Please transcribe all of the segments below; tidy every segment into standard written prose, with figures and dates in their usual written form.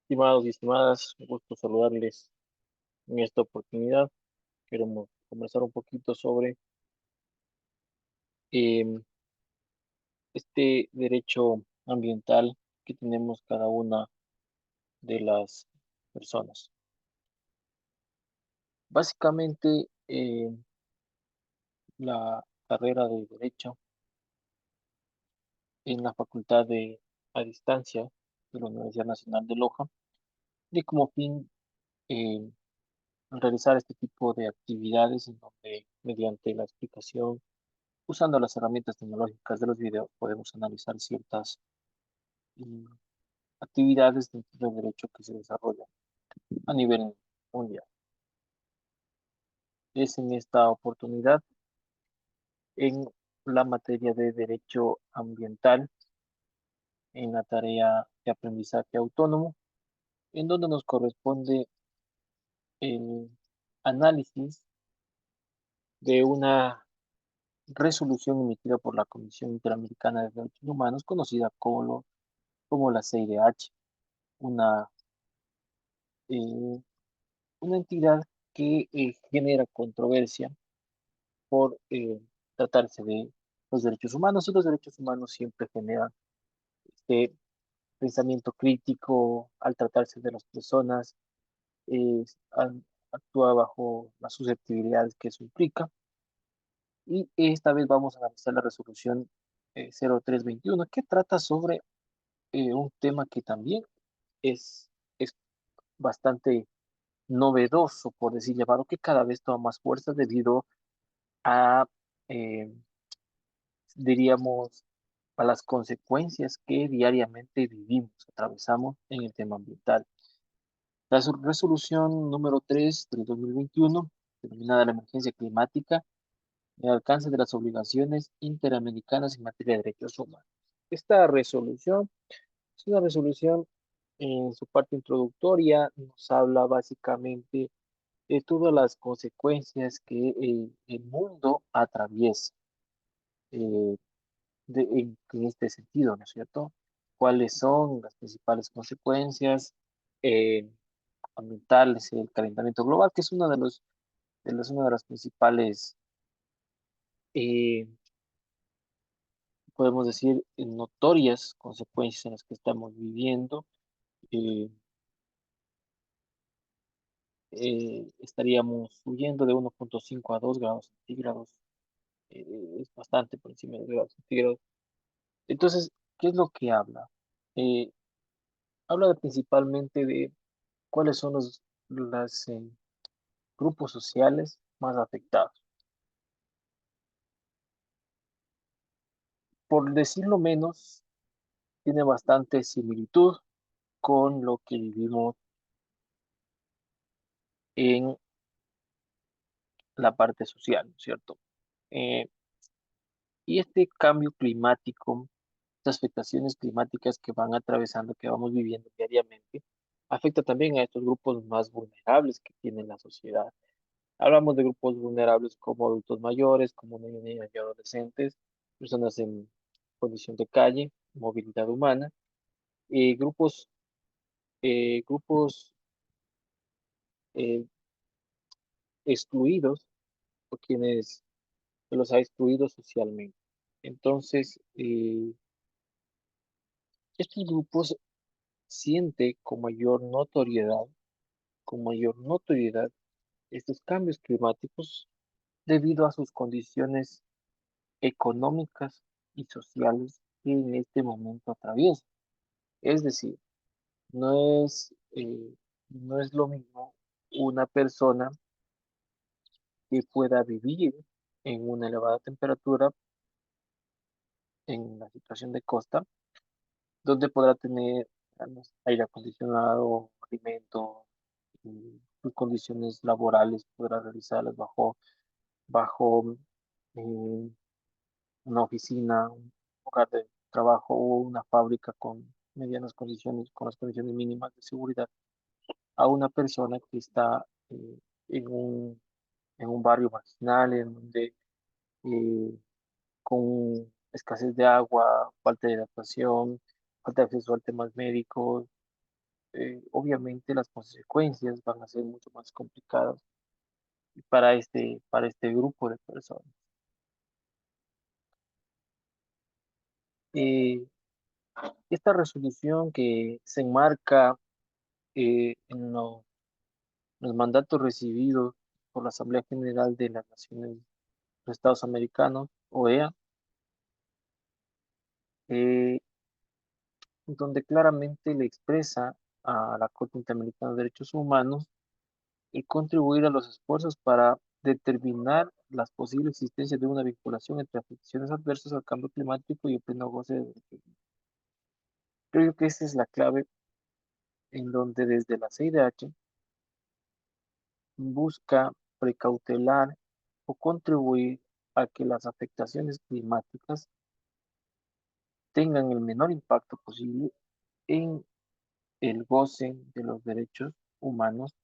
Estimados y estimadas, un gusto saludarles en esta oportunidad. Queremos conversar un poquito sobre em, este derecho ambiental que tenemos cada una de las personas. Básicamente, la carrera de Derecho en la Facultad de a Distancia de la Universidad Nacional de Loja tiene como fin em, realizar este tipo de actividades en donde, mediante la explicación, usando las herramientas tecnológicas de los videos, podemos analizar ciertas mm, actividades dentro del derecho que se desarrollan a nivel mundial. Es en esta oportunidad, en la materia de derecho ambiental, en la tarea de aprendizaje autónomo, en donde nos corresponde el análisis de una resolución emitida por la Comisión Interamericana de Derechos Humanos, conocida como la CIDH, una eh, una entidad que genera controversia por tratarse de los derechos humanos, y los derechos humanos siempre generan este pensamiento crítico al tratarse de las personas, eh, actúa bajo las susceptibilidades que eso implica. Y esta vez vamos a analizar la resolución 0321, que trata sobre un tema que también es bastante novedoso, por decir llamado, que cada vez toma más fuerza debido a, eh, diríamos, a las consecuencias que diariamente vivimos, atravesamos en el tema ambiental. La resolución número 3 del 2021, denominada la emergencia climática, el alcance de las obligaciones interamericanas en materia de derechos humanos. Esta resolución es una resolución, en su parte introductoria, nos habla básicamente de todas las consecuencias que el mundo atraviesa. eh, en este sentido, ¿no es cierto? ¿Cuáles son las principales consecuencias eh, ambientales del calentamiento global, que es una de las principales, eh, podemos decir, notorias consecuencias en las que estamos viviendo? eh, Estaríamos subiendo de 1,5 a 2 grados centígrados, es bastante por encima de 2 grados centígrados. Entonces, ¿qué es lo que habla? Eh, principalmente de cuáles son los grupos sociales más afectados. Por decirlo menos, tiene bastante similitud con lo que vivimos en la parte social, ¿no es cierto? Eh, y este cambio climático, estas afectaciones climáticas que van atravesando, que vamos viviendo diariamente, afecta también a estos grupos más vulnerables que tiene la sociedad. Hablamos de grupos vulnerables como adultos mayores, como niños y adolescentes, personas en condición de calle, movilidad humana, grupos, grupos eh, excluidos o quienes se los ha excluido socialmente. Entonces, estos grupos sienten con mayor notoriedad estos cambios climáticos debido a sus condiciones económicas y sociales que en este momento atraviesan. Es decir, no es, eh, no es lo mismo una persona que pueda vivir en una elevada temperatura en la situación de costa, donde podrá tener, digamos, aire acondicionado, alimento, y sus condiciones laborales podrá realizarlas bajo eh, una oficina, un lugar de trabajo o una fábrica con medianas condiciones, con las condiciones mínimas de seguridad, a una persona que está en un barrio marginal, en donde con escasez de agua, falta de hidratación, falta de acceso a temas médicos, obviamente las consecuencias van a ser mucho más complicadas para este grupo de personas. Eh, Esta resolución que se enmarca en los mandatos recibidos por la Asamblea General de las Naciones de los Estados Americanos, OEA, eh, donde claramente le expresa a la Corte Interamericana de Derechos Humanos el contribuir a los esfuerzos para determinar las posibles existencias de una vinculación entre afecciones adversas al cambio climático y el pleno goce de derechos humanos. Creo que esa es la clave en donde desde la CIDH busca precautelar o contribuir a que las afectaciones climáticas tengan el menor impacto posible en el goce de los derechos humanos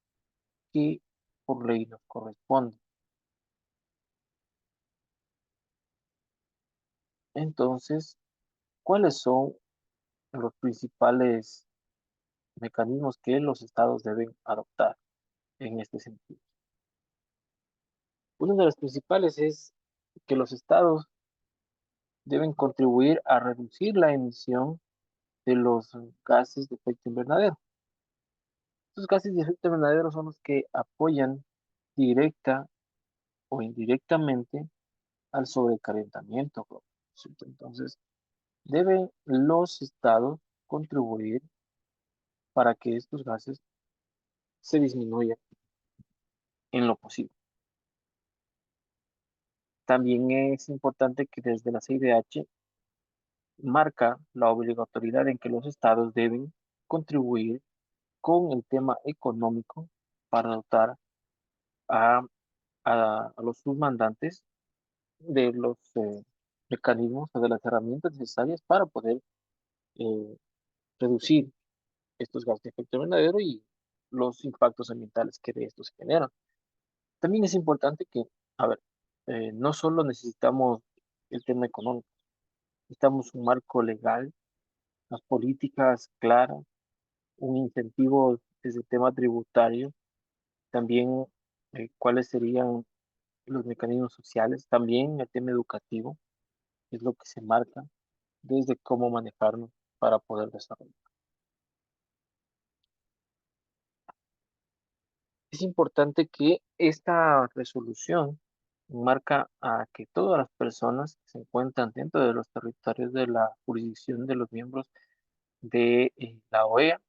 que por ley nos corresponde. Entonces, ¿cuáles son los principales mecanismos que los estados deben adoptar en este sentido? Uno de los principales es que los estados deben contribuir a reducir la emisión de los gases de efecto invernadero. Estos gases de efecto invernadero son los que apoyan directa o indirectamente al sobrecalentamiento global, ¿cierto? Entonces, deben los estados contribuir para que estos gases se disminuyan en lo posible. También es importante que desde la CIDH marca la obligatoriedad en que los estados deben contribuir con el tema económico para dotar a, a los submandantes de los mecanismos o de las herramientas necesarias para poder eh, reducir estos gases de efecto invernadero y los impactos ambientales que de estos se generan. También es importante que, a ver, no solo necesitamos el tema económico, necesitamos un marco legal, unas políticas claras, un incentivo desde el tema tributario, también cuáles serían los mecanismos sociales, también el tema educativo, es lo que se marca desde cómo manejarnos para poder desarrollar. Es importante que esta resolución marca a que todas las personas que se encuentran dentro de los territorios de la jurisdicción de los miembros de la OEA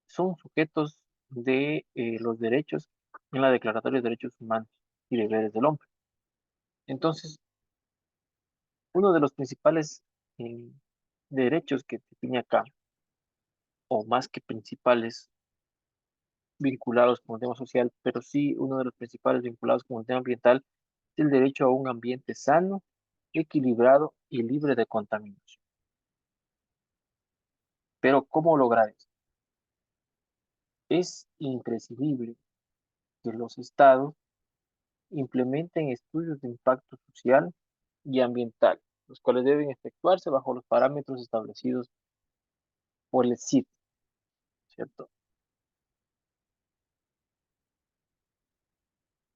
son sujetos de los derechos en la Declaratoria de Derechos Humanos y Deberes del Hombre. Entonces, uno de los principales eh, derechos que define acá, o más que principales, vinculados con el tema social, pero sí uno de los principales vinculados con el tema ambiental, es el derecho a un ambiente sano, equilibrado y libre de contaminación. Pero ¿cómo lograr eso? Es imprescindible que los estados implementen estudios de impacto social y ambiental, los cuales deben efectuarse bajo los parámetros establecidos por el CID, ¿cierto?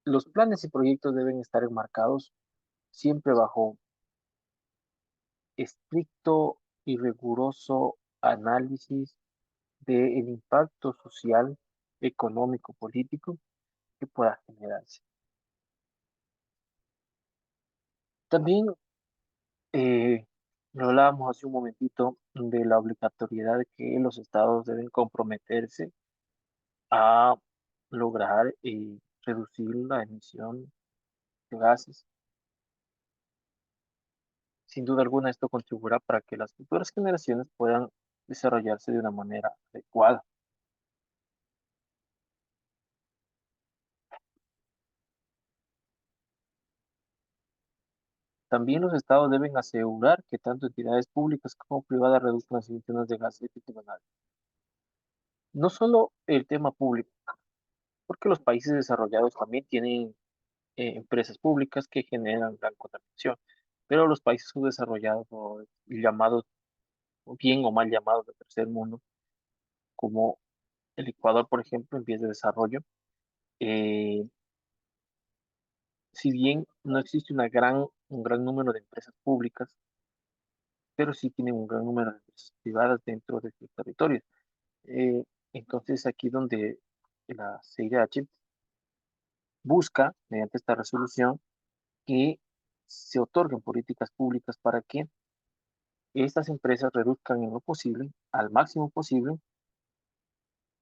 Los planes y proyectos deben estar enmarcados siempre bajo estricto y riguroso análisis del impacto social, económico, político que pueda generarse. También lo hablábamos hace un momentito de la obligatoriedad de que los estados deben comprometerse a lograr reducir la emisión de gases. Sin duda alguna, esto contribuirá para que las futuras generaciones puedan desarrollarse de una manera adecuada. También los estados deben asegurar que tanto entidades públicas como privadas reduzcan las emisiones de gases de efecto invernadero. No solo el tema público, porque los países desarrollados también tienen empresas públicas que generan gran contaminación, pero los países subdesarrollados o llamados bien o mal llamados de tercer mundo, como el Ecuador, por ejemplo, en vías de desarrollo. Eh, si bien no existe un gran número de empresas públicas, pero sí tienen un gran número de empresas privadas dentro de sus territorios. Eh, entonces, aquí donde la CIDH busca, mediante esta resolución, que se otorguen políticas públicas para que estas empresas reduzcan en lo posible, al máximo posible,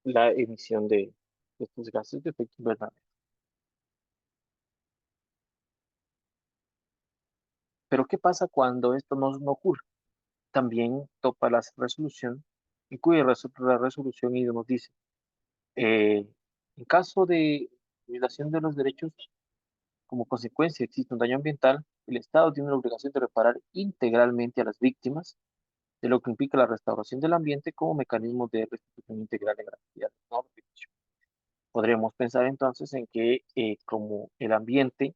la emisión de estos gases de efecto invernadero. Pero ¿qué pasa cuando esto no ocurre? También topa la resolución, incluye la resolución y nos dice, eh, en caso de violación de los derechos, como consecuencia existe un daño ambiental, el Estado tiene la obligación de reparar integralmente a las víctimas, de lo que implica la restauración del ambiente como mecanismo de restitución integral de garantía de no repetición. Podríamos pensar entonces en que como el ambiente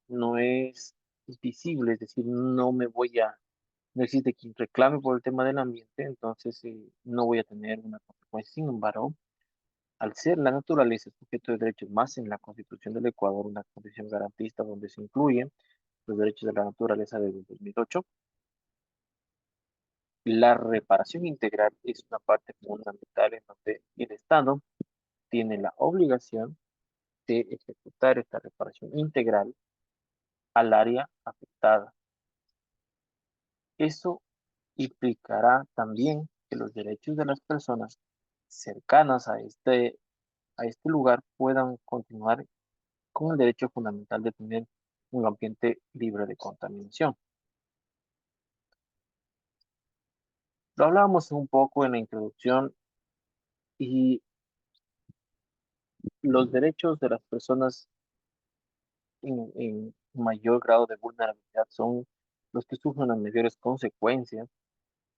no es visible, es decir, no existe quien reclame por el tema del ambiente, entonces no voy a tener una consecuencia. Sin embargo, al ser la naturaleza el sujeto de derechos más en la Constitución del Ecuador, una constitución garantista donde se incluyen los derechos de la naturaleza desde el 2008, la reparación integral es una parte fundamental en donde el Estado tiene la obligación de ejecutar esta reparación integral al área afectada. Eso implicará también que los derechos de las personas cercanas a este lugar puedan continuar con el derecho fundamental de tener un ambiente libre de contaminación. Lo hablábamos un poco en la introducción y los derechos de las personas en mayor grado de vulnerabilidad son los que sufren las mayores consecuencias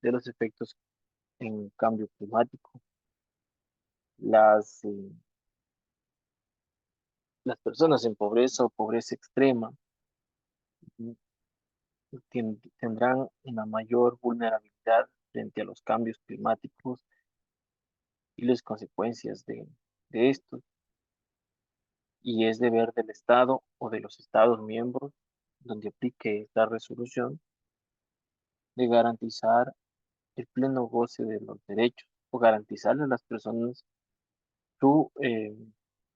de los efectos en cambio climático. Las, eh, las personas en pobreza o pobreza extrema mm, tendrán una mayor vulnerabilidad frente a los cambios climáticos y las consecuencias de esto. Y es deber del Estado o de los Estados miembros donde aplique esta resolución de garantizar el pleno goce de los derechos o garantizarle a las personas su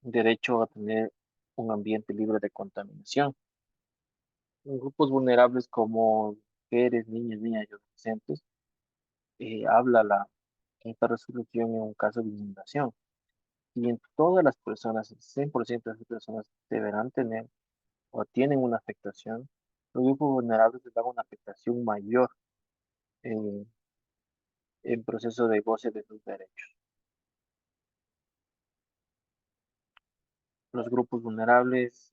derecho a tener un ambiente libre de contaminación. En grupos vulnerables como mujeres, niñas y adolescentes, habla esta resolución en un caso de inundación. Y en todas las personas, el 100% de las personas deberán tener o tienen una afectación, los grupos vulnerables les dan una afectación mayor en, en proceso de goce de sus derechos. Los grupos vulnerables,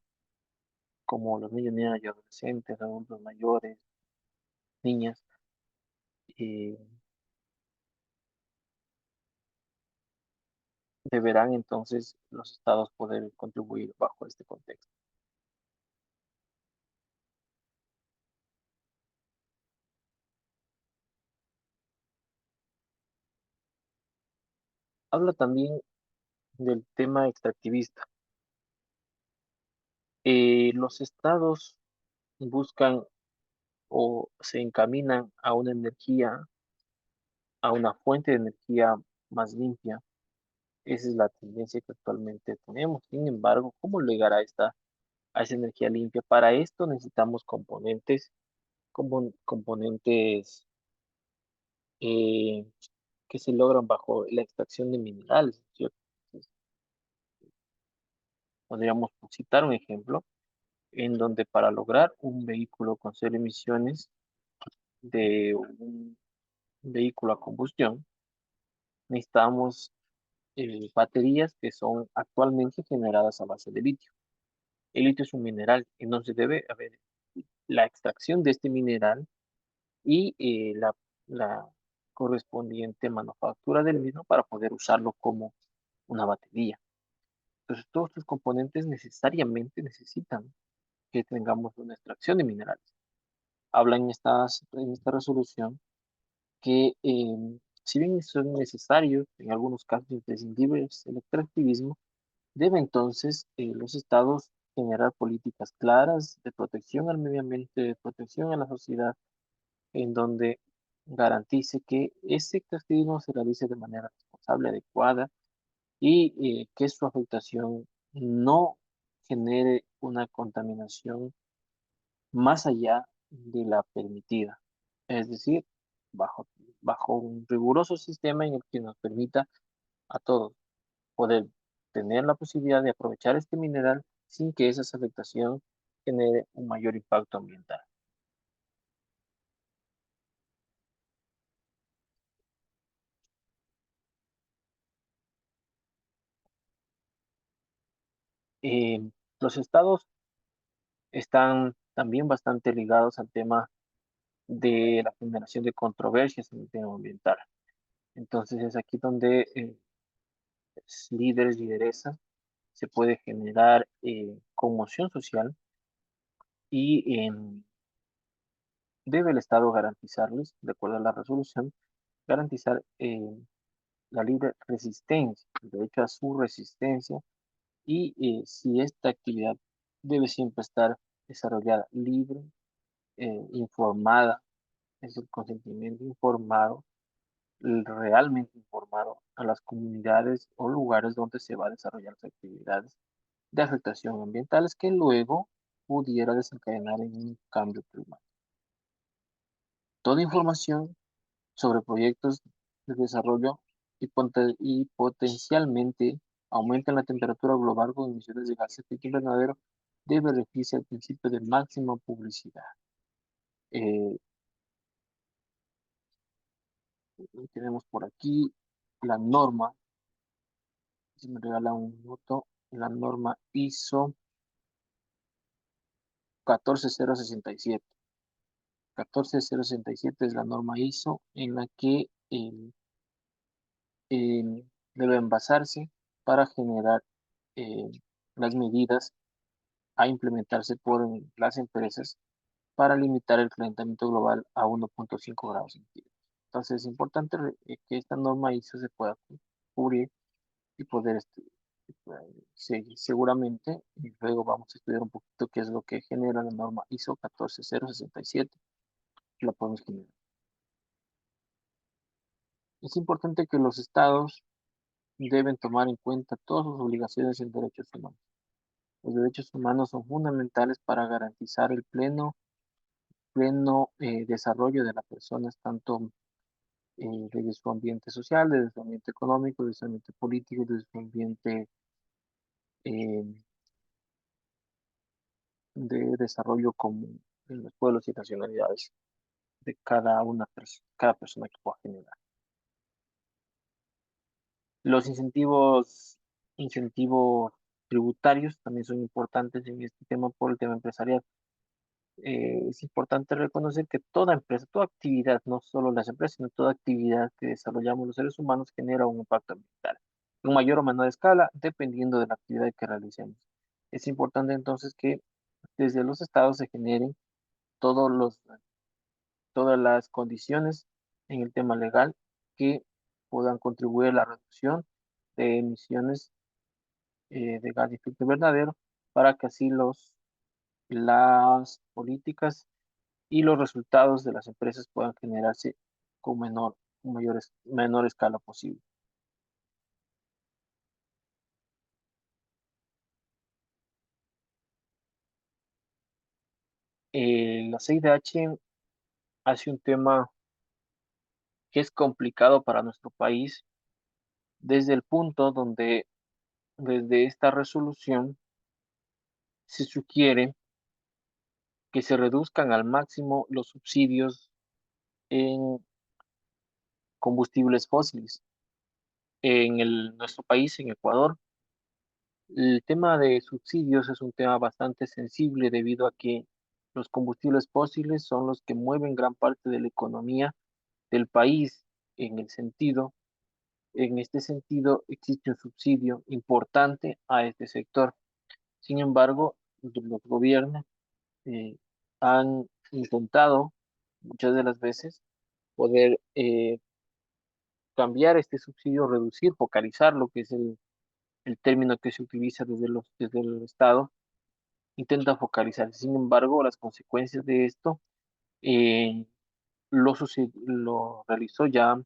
como los niños y adolescentes, adultos mayores, niñas, eh, deberán entonces los estados poder contribuir bajo este contexto. Habla también del tema extractivista. Los estados buscan o se encaminan a una energía, a una fuente de energía más limpia. Esa es la tendencia que actualmente tenemos. Sin embargo, ¿cómo llegar a esa energía limpia? Para esto necesitamos componentes, como componentes eh, que se logran bajo la extracción de minerales, ¿cierto? Entonces, podríamos citar un ejemplo en donde para lograr un vehículo con cero emisiones de un vehículo a combustión, necesitamos baterías que son actualmente generadas a base de litio. El litio es un mineral, entonces debe haber la extracción de este mineral y la correspondiente manufactura del mismo para poder usarlo como una batería. Entonces, todos estos componentes necesariamente necesitan que tengamos una extracción de minerales. Habla en esta resolución que si bien son necesarios, en algunos casos imprescindibles, el extractivismo, debe entonces los estados generar políticas claras de protección al medio ambiente, de protección a la sociedad, en donde garantice que ese extractivismo se realice de manera responsable, adecuada y que su afectación no genere una contaminación más allá de la permitida. Es decir, bajo, bajo un riguroso sistema en el que nos permita a todos poder tener la posibilidad de aprovechar este mineral sin que esa afectación genere un mayor impacto ambiental. Eh, los estados están también bastante ligados al tema de la generación de controversias en el tema ambiental. Entonces es aquí donde líderes, lideresas, se puede generar conmoción social y debe el Estado garantizarles, de acuerdo a la resolución, garantizar la libre resistencia, el derecho a su resistencia y si esta actividad debe siempre estar desarrollada libre, informada, es el consentimiento informado, realmente informado a las comunidades o lugares donde se va a desarrollar las actividades de afectación ambientales que luego pudiera desencadenar en un cambio climático. Toda información sobre proyectos de desarrollo y potencialmente aumentan la temperatura global con emisiones de gases de efecto invernadero debe regirse al principio de máxima publicidad. Eh, tenemos por aquí la norma, si me regala un minuto, la norma ISO 14067. 14067 es la norma ISO en la que deben basarse para generar eh, las medidas a implementarse por las empresas para limitar el calentamiento global a 1,5 grados centígrados. Entonces es importante que esta norma ISO se pueda cubrir y poder seguir seguramente, y luego vamos a estudiar un poquito qué es lo que genera la norma ISO 14067, que la podemos generar. Es importante que los estados deben tomar en cuenta todas sus obligaciones en derechos humanos. Los derechos humanos son fundamentales para garantizar el pleno desarrollo de las personas, tanto desde su ambiente social, desde su ambiente económico, desde su ambiente político, desde su ambiente eh, de desarrollo común en los pueblos y nacionalidades de cada persona que pueda generar. Los incentivos tributarios también son importantes en este tema por el tema empresarial. Es importante reconocer que toda empresa, toda actividad, no solo las empresas, sino toda actividad que desarrollamos los seres humanos genera un impacto ambiental, en mayor o menor escala, dependiendo de la actividad que realicemos. Es importante entonces que desde los estados se generen todos los, todas las condiciones en el tema legal que puedan contribuir a la reducción de emisiones de gas de efecto invernadero para que así las políticas y los resultados de las empresas puedan generarse con menor escala posible. La CIDH hace un tema que es complicado para nuestro país desde el punto donde desde esta resolución se sugiere que se reduzcan al máximo los subsidios en combustibles fósiles. Nuestro país, en Ecuador, el tema de subsidios es un tema bastante sensible debido a que los combustibles fósiles son los que mueven gran parte de la economía del país en este sentido existe un subsidio importante a este sector. Sin embargo, los gobiernos eh, han intentado muchas de las veces poder cambiar este subsidio, reducir, focalizar, lo que es el término que se utiliza desde el Estado, intenta focalizar. Sin embargo, las consecuencias de esto eh, lo realizó ya,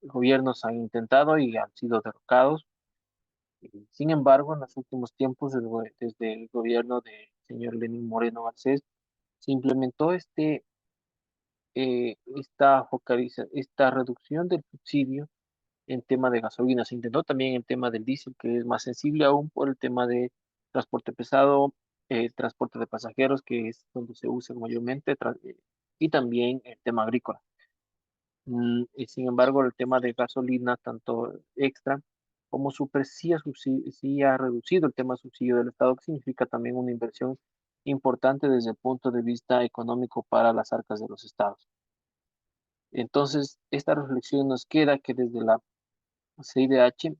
gobiernos han intentado y han sido derrocados. Sin embargo, en los últimos tiempos, desde el gobierno del señor Lenín Moreno Garcés, se implementó esta reducción del subsidio en tema de gasolina. Se intentó también el tema del diésel, que es más sensible aún por el tema de transporte pesado, transporte de pasajeros, que es donde se usa mayormente, y también el tema agrícola. Y sin embargo, el tema de gasolina, tanto extra como super, sí ha reducido el tema subsidio del Estado, que significa también una inversión importante desde el punto de vista económico para las arcas de los estados. Entonces, esta reflexión nos queda que desde la CIDH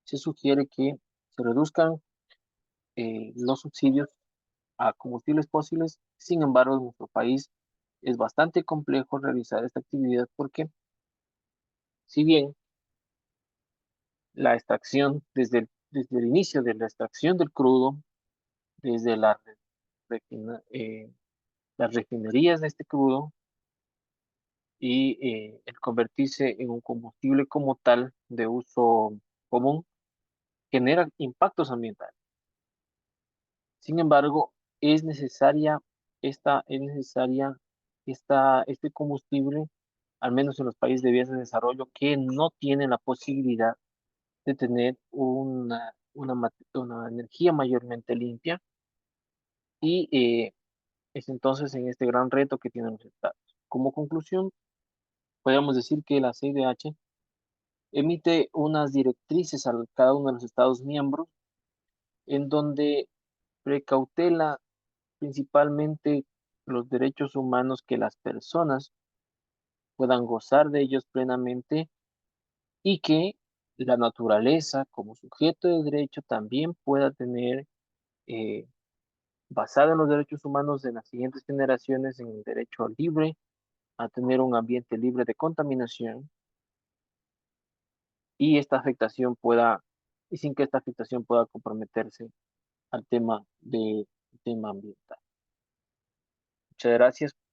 se sugiere que se reduzcan los subsidios a combustibles fósiles. Sin embargo, en nuestro país es bastante complejo realizar esta actividad porque, si bien la extracción, desde el inicio de la extracción del crudo, desde las refinerías de este crudo y el convertirse en un combustible como tal de uso común, genera impactos ambientales. Sin embargo, es necesaria es necesaria este combustible, al menos en los países de vías de desarrollo, que no tienen la posibilidad de tener una energía mayormente limpia, y es entonces en este gran reto que tienen los estados. Como conclusión, podemos decir que la CIDH emite unas directrices a cada uno de los estados miembros en donde precautela principalmente los derechos humanos, que las personas puedan gozar de ellos plenamente, y que la naturaleza como sujeto de derecho también pueda tener, eh, basado en los derechos humanos de las siguientes generaciones, en el derecho libre a tener un ambiente libre de contaminación, y esta afectación pueda, y sin que esta afectación pueda comprometerse al tema ambiental. Muchas gracias.